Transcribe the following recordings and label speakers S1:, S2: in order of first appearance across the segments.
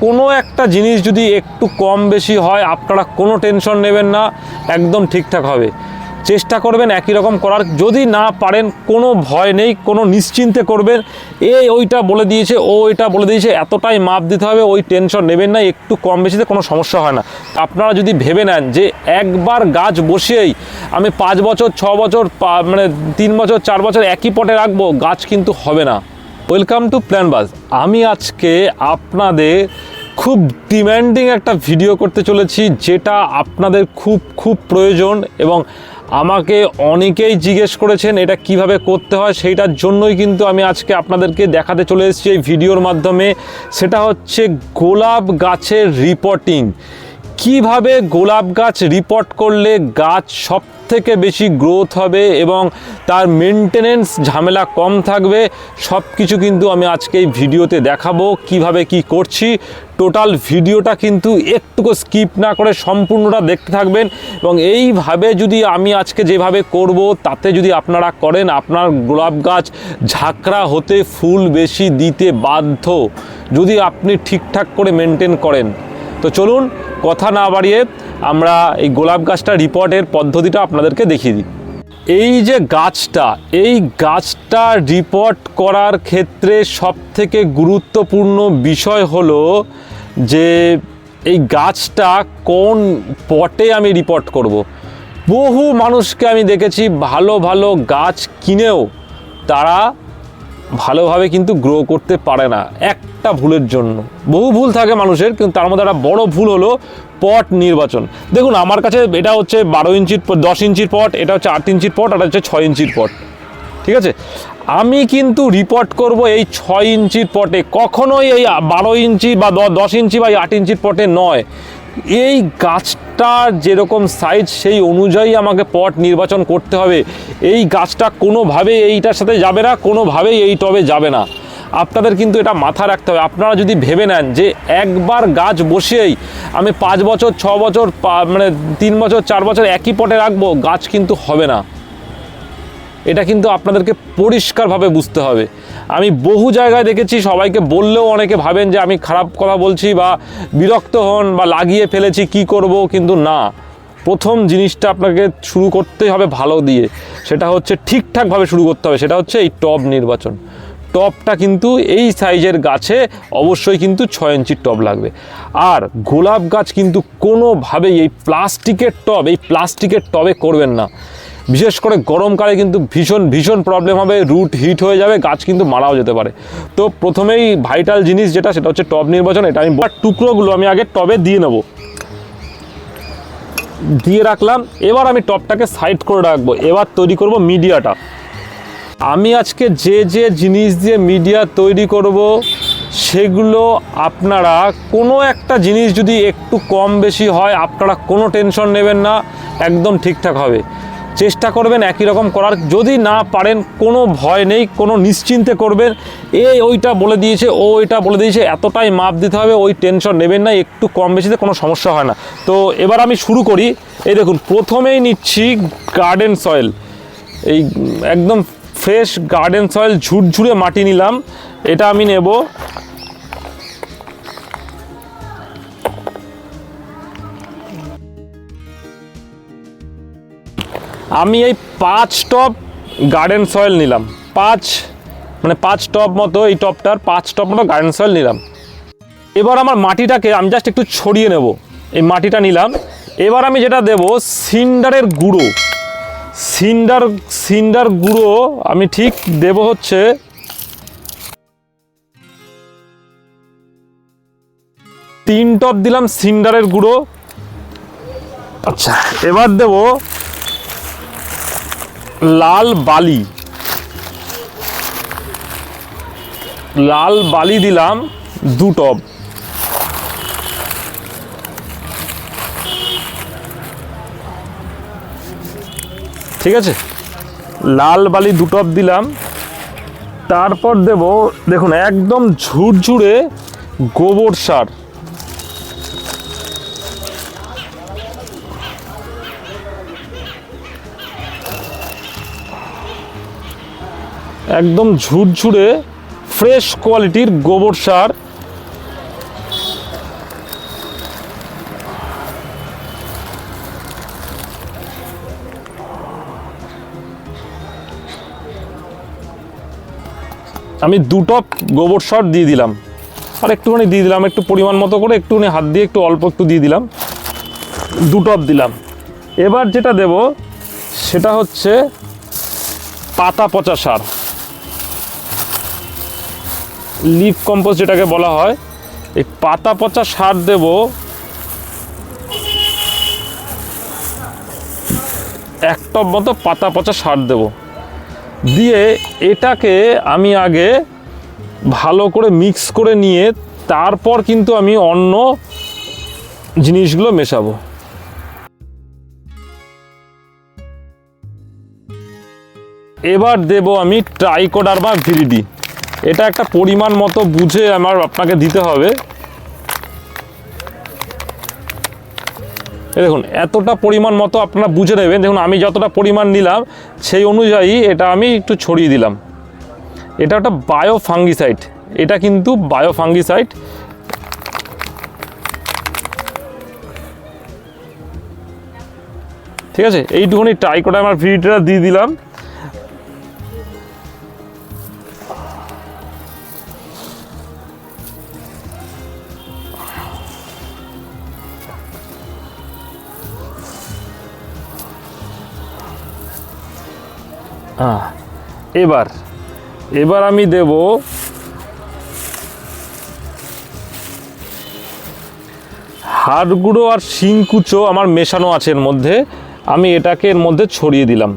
S1: কোনো একটা জিনিস যদি একটু কম বেশি হয় আপনারা কোনো টেনশন নেবেন না, একদম ঠিকঠাক হবে। চেষ্টা করবেন একই রকম করার, যদি না পারেন কোনো ভয় নেই, কোনো নিশ্চিন্তে করবেন। ওইটা বলে দিয়েছে, ওইটা বলে দিয়েছে, এতটাই মাপ দিতে হবে, ওই টেনশন নেবেন না, একটু কম বেশিতে কোনো সমস্যা হয় না। আপনারা যদি ভেবে নেন যে একবার গাছ বসিয়েই আমি 5 বছর 6 বছর মানে 3 বছর 4 বছর একই পটে রাখবো, গাছ কিন্তু হবে না। Welcome to Planbaz. আমি আজকে আপনাদের খুব ডিম্যান্ডিং একটা ভিডিও করতে চলেছি, যেটা আপনাদের খুব প্রয়োজন এবং আমাকে অনেকেই জিজ্ঞেস করেছেন এটা কিভাবে করতে হয়। সেইটার জন্যই কিন্তু আমি আজকে আপনাদেরকে দেখাতে চলে এসেছি এই ভিডিওর মাধ্যমে। সেটা হচ্ছে গোলাপ গাছের রিপোর্টিং। কিভাবে গোলাপ গাছ রিপোর্ট করলে গাছ সব থেকে বেশি গ্রোথ হবে এবং তার মেনটেনেন্স ঝামেলা কম থাকবে, সব কিছু কিন্তু আমি আজকে এই ভিডিওতে দেখাবো কিভাবে কি করছি। টোটাল ভিডিওটা কিন্তু একটুকু স্কিপ না করে সম্পূর্ণটা দেখতে থাকবেন এবং এইভাবে যদি আমি আজকে যেভাবে করব তাতে যদি আপনারা করেন, আপনার গোলাপ গাছ ঝাঁকড়া হতে ফুল বেশি দিতে বাধ্য, যদি আপনি ঠিকঠাক করে মেনটেন করেন। তো চলুন কথা না বাড়িয়ে আমরা এই গোলাপ গাছটা রিপোর্টের পদ্ধতিটা আপনাদেরকে দেখিয়ে দিই। এই যে গাছটা, এই গাছটা রিপোর্ট করার ক্ষেত্রে সবথেকে গুরুত্বপূর্ণ বিষয় হলো যে এই গাছটা কোন পটে আমি রিপোর্ট করব। বহু মানুষকে আমি দেখেছি ভালো ভালো গাছ কিনেও তারা ভালোভাবে কিন্তু গ্রো করতে পারে না, একটা ভুলের জন্য। বহু ভুল থাকে মানুষের, কিন্তু তার মধ্যে একটা বড় ভুল হলো পট নির্বাচন। দেখুন আমার কাছে এটা হচ্ছে 12 ইঞ্চির 10 ইঞ্চির পট, এটা হচ্ছে 8 ইঞ্চির পট, এটা হচ্ছে 6 ইঞ্চির পট, ঠিক আছে। আমি কিন্তু রিপোর্ট করব এই 6 ইঞ্চির পটে, কখনোই এই 12 ইঞ্চি বা 10 ইঞ্চি বা 8 ইঞ্চির পটে নয়। এই গাছটার যেরকম সাইজ সেই অনুযায়ী আমাকে পট নির্বাচন করতে হবে। এই গাছটা কোনোভাবেই এইটার সাথে যাবে না, কোনোভাবেই এই টবে যাবে না। আপনাদের কিন্তু এটা মাথা রাখতে হবে। আপনারা যদি ভেবে নেন যে একবার গাছ বসিয়েই আমি 5 বছর 6 বছর মানে 3 বছর 4 বছর একই পটে রাখবো, গাছ কিন্তু হবে না। এটা কিন্তু আপনাদেরকে পরিষ্কারভাবে বুঝতে হবে। আমি বহু জায়গায় দেখেছি, সবাইকে বললেও অনেকে ভাবেন যে আমি খারাপ কথা বলছি বা বিরক্ত হন বা লাগিয়ে ফেলেছি কি করব, কিন্তু না। প্রথম জিনিসটা আপনাকে শুরু করতে হবে ভালো দিয়ে, সেটা হচ্ছে ঠিকঠাকভাবে শুরু করতে হবে। সেটা হচ্ছে এই টব নির্বাচন। টবটা কিন্তু এই সাইজের গাছে অবশ্যই কিন্তু 6 ইঞ্চির টব লাগবে। আর গোলাপ গাছ কিন্তু কোনোভাবেই এই প্লাস্টিকের টবে করবেন না। বিশেষ করে গরমকালে কিন্তু ভীষণ প্রবলেম হবে, রুট হিট হয়ে যাবে, গাছ কিন্তু মারাও যেতে পারে। তো প্রথমেই ভাইটাল জিনিস যেটা, সেটা হচ্ছে টব নির্বাচন। এটা আমি টুকরোগুলো আমি আগে টবে দিয়ে নেব, দিয়ে রাখলাম। এবার আমি টবটাকে সাইড করে রাখবো। এবার তৈরি করব মিডিয়াটা। আমি আজকে যে জিনিস দিয়ে মিডিয়া তৈরি করব সেগুলো আপনারা, কোনো একটা জিনিস যদি একটু কম বেশি হয় আপনারা কোনো টেনশন নেবেন না, একদম ঠিকঠাক হবে। চেষ্টা করবেন একই রকম করার, যদি না পারেন কোনো ভয় নেই, কোনো নিশ্চিন্তে করবেন। ওইটা বলে দিয়েছে, ওইটা বলে দিয়েছে, এতটাই মাপ দিতে হবে, ওই টেনশন নেবেন না, একটু কম বেশিতে কোনো সমস্যা হয় না। তো এবার আমি শুরু করি। এই দেখুন, প্রথমেই নিচ্ছি গার্ডেন সয়েল। এই একদম ফ্রেশ গার্ডেন সয়েল, ঝুরঝুরে মাটি নিলাম, এটা আমি নেব। আমি এই 5 টব গার্ডেন সয়েল নিলাম, 5 টব মতো, এই টবটার 5 টব মতো গার্ডেন সয়েল নিলাম। এবার আমার মাটিটাকে আমি জাস্ট একটু ছড়িয়ে নেব। এই মাটিটা নিলাম। এবার আমি যেটা দেব, সিন্ডারের গুঁড়ো। সিন্ডার গুঁড়ো আমি ঠিক দেব হচ্ছে 3 টব দিলাম সিন্ডারের গুঁড়ো। আচ্ছা, এবার দেব লাল বালি দিলাম 2 টব। ঠিক আছে, লাল বালি 2 টব দিলাম। তারপর দেব, দেখুন একদম ঝুরঝুরে গোবর সার। একদম ঝুরঝুরে ফ্রেশ কোয়ালিটির গোবর সার। আমি 2 টপ গোবর সার দিয়ে দিলাম, আর একটুখানি দিয়ে দিলাম, একটু পরিমাণ মতো করে একটুখানি হাত দিয়ে একটু অল্প একটু দিয়ে দিলাম, 2 টপ দিলাম। এবার যেটা দেব সেটা হচ্ছে পাতা পচা সার, লিফ কম্পোস্ট যেটাকে বলা হয়। এই পাতা পচা সার দেব 1 টপ মতো পাতা পচা সার দেব। দিয়ে এটাকে আমি আগে ভালো করে মিক্স করে নিয়ে তারপর কিন্তু আমি অন্য জিনিসগুলো মেশাবো। এবার দেব আমি ট্রাইকোডার্মা ভিরিডি। এটা একটা পরিমাণ মতো বুঝে আপনাকে দিতে হবে। দেখুন এতটা পরিমাণ মতো আপনারা বুঝে নেবেন। দেখুন আমি যতটা পরিমাণ নিলাম সেই অনুযায়ী এটা আমি একটু ছড়িয়ে দিলাম। এটা একটা বায়ো ফাঙ্গিসাইড, এটা কিন্তু বায়ো ফাঙ্গিসাইড। ঠিক আছে, এইটুকুনি ট্রাইকোডার্মা ভিরিডিটা দিয়ে দিলাম। এবার আমি দেব হাড় গুঁড়ো আর শিংকুচো আমার মেশানো আছে এর মধ্যে, আমি এটাকে এর মধ্যে ছড়িয়ে দিলাম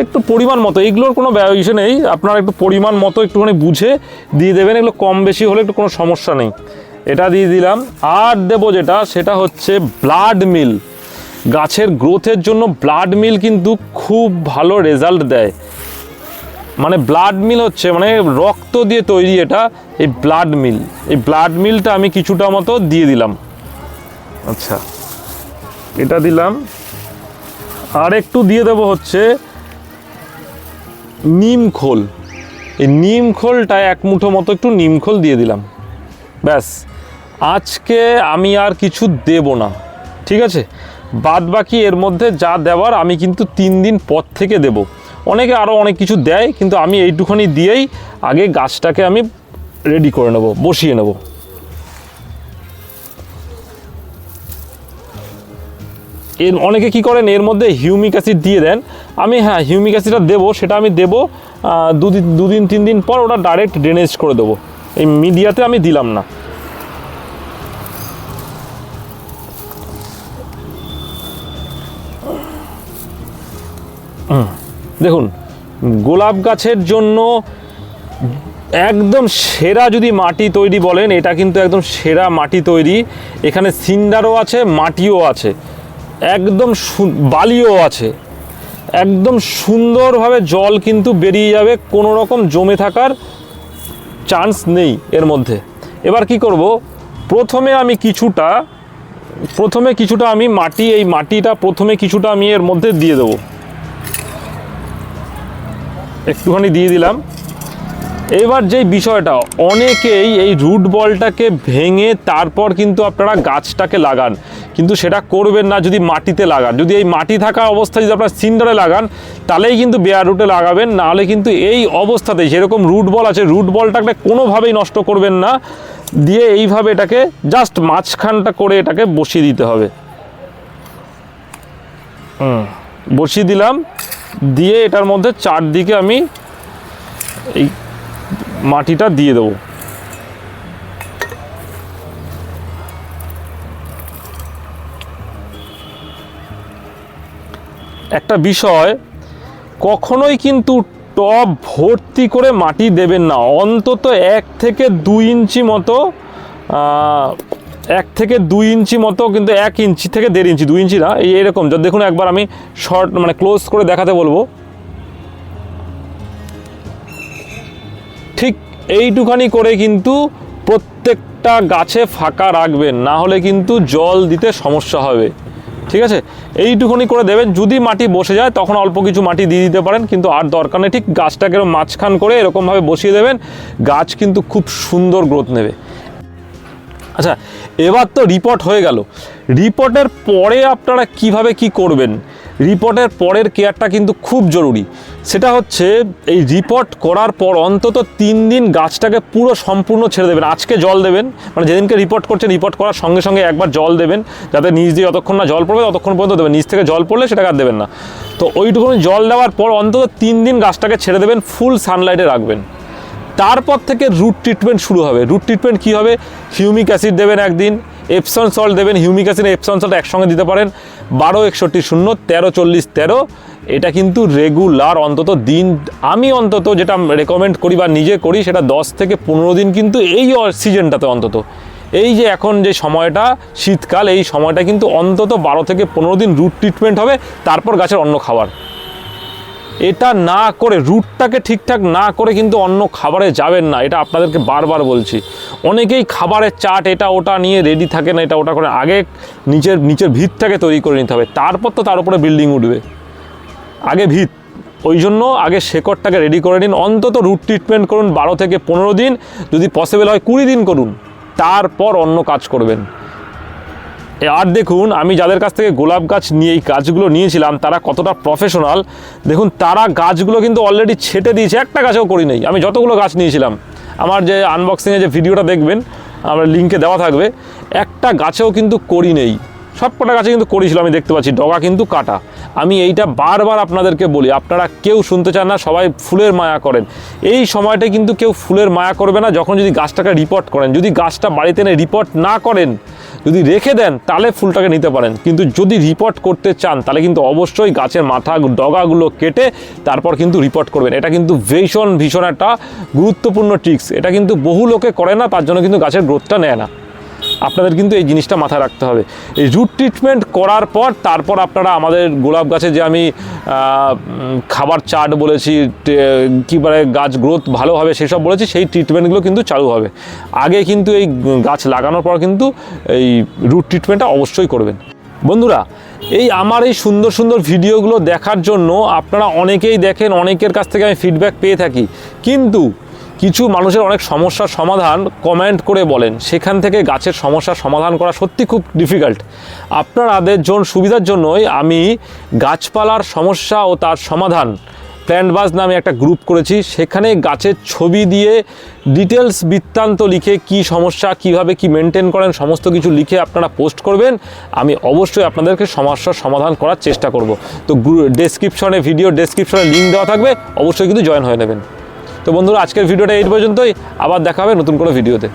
S1: একটু পরিমাণ মতো। এইগুলোর কোনো ইস্যু নেই, আপনারা একটু পরিমাণ মতো একটুখানি বুঝে দিয়ে দেবেন, এগুলো কম বেশি হলে একটু কোনো সমস্যা নেই। এটা দিয়ে দিলাম। আর দেব যেটা সেটা হচ্ছে ব্লাড মিল। গাছের গ্রোথের জন্য ব্লাড মিল কিন্তু খুব ভালো রেজাল্ট দেয়। মানে ব্লাড মিল হচ্ছে মানে রক্ত দিয়ে তৈরি এটা, এই ব্লাড মিল। এই ব্লাড মিলটা আমি কিছুটা মতো দিয়ে দিলাম। আচ্ছা, এটা দিলাম। আর একটু দিয়ে দেবো হচ্ছে নিম খোল। এই নিম খোলটা 1 মুঠো মতো একটু নিম খোল দিয়ে দিলাম। ব্যাস, আজকে আমি আর কিছু দেব না। ঠিক আছে, বাদ বাকি এর মধ্যে যা দেওয়ার আমি কিন্তু 3 দিন পর থেকে দেব। অনেকে আরও অনেক কিছু দেয়, কিন্তু আমি এইটুখানি দিয়েই আগে গাছটাকে আমি রেডি করে নেব, বসিয়ে নেব। এর অনেকে কি করেন এর মধ্যে হিউমিক অ্যাসিড দিয়ে দেন। আমি হ্যাঁ হিউমিক অ্যাসিডটা দেবো, সেটা আমি দেবো 2 দিন 3 দিন পর ওটা ডাইরেক্ট ড্রেনেজ করে দেবো। এই মিডিয়াতে আমি দিলাম না। দেখুন গোলাপ গাছের জন্য একদম সেরা যদি মাটি তৈরি বলেন, এটা কিন্তু একদম সেরা মাটি তৈরি। এখানে সিন্ডারও আছে, মাটিও আছে, একদম বালিও আছে। একদম সুন্দরভাবে জল কিন্তু বেরিয়ে যাবে, কোনো রকম জমে থাকার চান্স নেই এর মধ্যে। এবার কি করব, প্রথমে কিছুটা আমি মাটি, এই মাটিটা প্রথমে কিছুটা আমি এর মধ্যে দিয়ে দেবো। একটুখানি দিয়ে দিলাম। এবার যেই বিষয়টা, অনেকেই এই রুট বলটাকে ভেঙে তারপর কিন্তু আপনারা গাছটাকে লাগান, কিন্তু সেটা করবেন না যদি মাটিতে লাগান। যদি এই মাটি থাকা অবস্থায় যদি আপনারা সিন্ডারে লাগান তাহলেই কিন্তু বেয়ার রুটে লাগাবেন, নাহলে কিন্তু এই অবস্থাতেই যেরকম রুট বল আছে রুট বলটাকে কোনোভাবেই নষ্ট করবেন না। দিয়ে এইভাবে এটাকে জাস্ট মাঝখানটা করে এটাকে বসিয়ে দিতে হবে। বসিয়ে দিলাম। দিয়ে এটার মধ্যে চারদিকে আমি এই মাটিটা দিয়ে দেবো। একটা বিষয়, কখনোই কিন্তু টব ভর্তি করে মাটি দেবেন না। অন্তত 1 থেকে 2 ইঞ্চি মতো 1 থেকে 2 ইঞ্চি মতো, কিন্তু 1 ইঞ্চি থেকে 1.5 ইঞ্চি, 2 ইঞ্চি না, এইরকম। দেখুন একবার আমি শর্ট মানে ক্লোজ করে দেখাতে বলবো। ঠিক এইটুখানি করে কিন্তু প্রত্যেকটা গাছে ফাঁকা রাখবেন, না হলে কিন্তু জল দিতে সমস্যা হবে। ঠিক আছে, এইটুকুনি করে দেবেন। যদি মাটি বসে যায় তখন অল্প কিছু মাটি দিয়ে দিতে পারেন, কিন্তু আর দরকার নেই। ঠিক গাছটাকে মাঝখান করে এরকমভাবে বসিয়ে দেবেন, গাছ কিন্তু খুব সুন্দর গ্রোথ নেবে। আচ্ছা, এবার তো রিপোর্ট হয়ে গেল। রিপোর্টের পরে আপনারা কিভাবে কি করবেন, রিপোর্টের পরের কেয়ারটা কিন্তু খুব জরুরি। সেটা হচ্ছে এই রিপোর্ট করার পর অন্তত 3 দিন গাছটাকে পুরো সম্পূর্ণ ছেড়ে দেবেন। আজকে জল দেবেন, মানে যেদিনকে রিপোর্ট করছেন রিপোর্ট করার সঙ্গে সঙ্গে একবার জল দেবেন, যাতে নিচ দিয়ে যতক্ষণ না জল পড়বে ততক্ষণ পর্যন্ত দেবেন, নিচ থেকে জল পড়লে সেটাকে আর দেবেন না। তো ওইটুকুনি জল দেওয়ার পর অন্তত 3 দিন গাছটাকে ছেড়ে দেবেন, ফুল সানলাইটে রাখবেন। তারপর থেকে রুট ট্রিটমেন্ট শুরু হবে। রুট ট্রিটমেন্ট কী হবে? হিউমিক অ্যাসিড দেবেন একদিন, এপসন সল্ট দেবেন। হিউমিক অ্যাসিড এপসন সল্ট একসঙ্গে দিতে পারেন। 12-61-0-13-40-13 এটা কিন্তু রেগুলার অন্তত দিন, আমি অন্তত যেটা রেকমেন্ড করি বা নিজে করি সেটা 10 থেকে 15 দিন কিন্তু এই সিজনটাতে অন্তত, এই যে এখন যে সময়টা শীতকাল, এই সময়টা কিন্তু অন্তত 12 থেকে 15 দিন রুট ট্রিটমেন্ট হবে, তারপর গাছের অন্য খাবার। এটা না করে, রুটটাকে ঠিকঠাক না করে কিন্তু অন্য খাবারে যাবেন না, এটা আপনাদেরকে বারবার বলছি। অনেকেই খাবারের চাট এটা ওটা নিয়ে রেডি থাকে না, এটা ওটা করে আগে নিচের ভিতটাকে তৈরি করে নিতে হবে, তারপর তো তার উপরে বিল্ডিং উঠবে। আগে ভিত, ওই জন্য আগে শেকড়টাকে রেডি করে নিন। অন্তত রুট ট্রিটমেন্ট করুন 12 থেকে 15 দিন, যদি পসিবল হয় 20 দিন করুন, তারপর অন্য কাজ করবেন। আর দেখুন, আমি যাদের কাছ থেকে গোলাপ গাছ নিয়ে এই গাছগুলো নিয়েছিলাম তারা কতটা প্রফেশনাল। দেখুন, তারা গাছগুলো কিন্তু অলরেডি ছেটে দিয়েছে, একটা গাছেও করি নেই। আমি যতগুলো গাছ নিয়েছিলাম, আমার যে আনবক্সিংয়ে যে ভিডিওটা দেখবেন আমার লিঙ্কে দেওয়া থাকবে, একটা গাছেও কিন্তু করি নেই। সব কটা গাছে কিন্তু করেছিল, আমি দেখতে পাচ্ছি ডগা কিন্তু কাটা। আমি এইটা বারবার আপনাদেরকে বলি, আপনারা কেউ শুনতে চান না, সবাই ফুলের মায়া করেন। এই সময়টায় কিন্তু কেউ ফুলের মায়া করবে না যখন যদি গাছটাকে রিপোর্ট করেন। যদি গাছটা বাড়িতে এনে রিপোর্ট না করেন, যদি রেখে দেন, তাহলে ফুলটাকে নিতে পারেন। কিন্তু যদি রিপোর্ট করতে চান তাহলে কিন্তু অবশ্যই গাছের মাথা ডগাগুলো কেটে তারপর কিন্তু রিপোর্ট করবেন। এটা কিন্তু ভীষণ ভীষণ একটা গুরুত্বপূর্ণ ট্রিক্স। এটা কিন্তু বহু লোকে করে না, তার জন্য কিন্তু গাছের গ্রোথটা নেয় না। আপনাদের কিন্তু এই জিনিসটা মাথায় রাখতে হবে। এই রুট ট্রিটমেন্ট করার পর তারপর আপনারা আমাদের গোলাপ গাছে যে আমি খাবার চার্ট বলেছি, কীভাবে গাছ গ্রোথ ভালো হবে সেসব বলেছি, সেই ট্রিটমেন্টগুলো কিন্তু চালু হবে। আগে কিন্তু এই গাছ লাগানোর পর কিন্তু এই রুট ট্রিটমেন্টটা অবশ্যই করবেন। বন্ধুরা, এই আমার এই সুন্দর সুন্দর ভিডিওগুলো দেখার জন্য আপনারা অনেকেই দেখেন, অনেকের কাছ থেকে আমি ফিডব্যাক পেয়ে থাকি, কিন্তু কিছু মানুষের অনেক সমস্যার সমাধান কমেন্ট করে বলেন, সেখান থেকে গাছের সমস্যার সমাধান করা সত্যি খুব ডিফিকাল্ট। আপনাদের সুবিধার জন্যই আমি গাছপালার সমস্যা ও তার সমাধান প্ল্যান্টবাজ নামে একটা গ্রুপ করেছি। সেখানে গাছের ছবি দিয়ে ডিটেলস বৃত্তান্ত লিখে কি সমস্যা, কিভাবে কি মেনটেন করেন, সমস্ত কিছু লিখে আপনারা পোস্ট করবেন। আমি অবশ্যই আপনাদেরকে সমস্যার সমাধান করার চেষ্টা করব। তো ডেসক্রিপশনে, ভিডিও ডেসক্রিপশনে লিঙ্ক দেওয়া থাকবে, অবশ্যই কিন্তু জয়েন হয়ে নেবেন। তো বন্ধুরা, আজকের ভিডিওটা এই পর্যন্তই। আবার দেখা হবে নতুন কোনো ভিডিওতে।